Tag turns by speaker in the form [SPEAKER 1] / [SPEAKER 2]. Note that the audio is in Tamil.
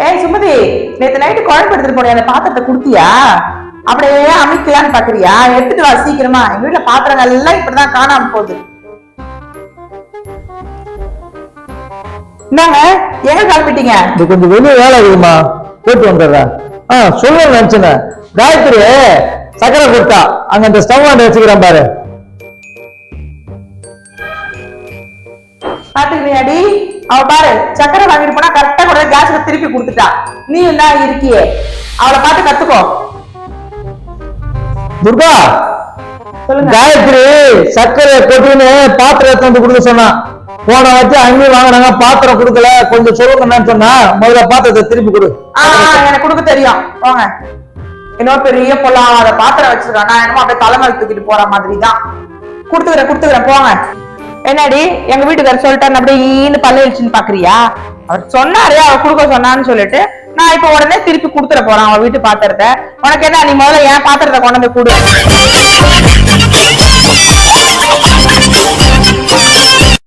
[SPEAKER 1] ஏய் சுமதி, நேத்து நைட்டு குழம்பு எடுத்துட்டு போனியா? அந்த பாத்திரத்தை குடுத்தியா? அப்படியே அமைக்கலான்னு பாக்குறியா? எடுத்துட்டு வா சீக்கிரமா. எங்க வீட்டுல பாத்திரங்கள் எல்லாம் இப்படிதான் காணாம போகுது. என்னங்க எங்க கிளம்பிட்டீங்க?
[SPEAKER 2] இது கொஞ்சம் வெளியே வேலை இருக்குமா, போயிட்டு வந்துடுறேன். சொல்ல நினைச்சேன். காயத்ரி சக்கரை கொடுத்தா, அங்க அந்த ஸ்டவ் ஆண்டு வச்சுக்கிறேன் பாரு.
[SPEAKER 1] பாத்துக்கிறியாடி? அவ பாரு, சக்கரை வாங்கிட்டு போனா கரெக்டா கூட கேஸ்ல திருப்பி கொடுத்துட்டா. நீ என்ன இருக்கியே, அவளை பார்த்து கத்துக்கோ.
[SPEAKER 2] துர்கா, காயத்ரி சக்கரை கொட்டின்னு பாத்திரம் வந்து கொடுக்க சொன்னா. போன வச்சு அங்கேயும் வாங்கினாங்க, பாத்திரம் கொடுக்கல, கொஞ்சம் சொல்லுங்கன்னு சொன்னா. முதல்ல பாத்திரத்தை திருப்பி கொடு.
[SPEAKER 1] எனக்கு கொடுக்க தெரியும், போங்க. இன்னொரு பெரிய பொல்லாத பாத்திரம் வச்சிருக்கான். நான் என்னமோ அப்படியே தலைமையில் தூக்கிட்டு போற மாதிரி தான். கொடுத்துக்கிறேன் போங்க. என்னடி எங்க வீட்டுக்காரர் சொல்லிட்டாரு அப்படியே பல்ல இழிச்சுன்னு பாக்குறியா? அவர் சொன்னாரு, அவர் கொடுக்க சொன்னான்னு சொல்லிட்டு நான் இப்ப உடனே திருப்பி கொடுத்துட போறேன் அவன் வீட்டு பாத்திரத்தை. உனக்கு என்ன, நீ முதல்ல என் பாத்திரத்தை கொண்டு வந்து கொடு.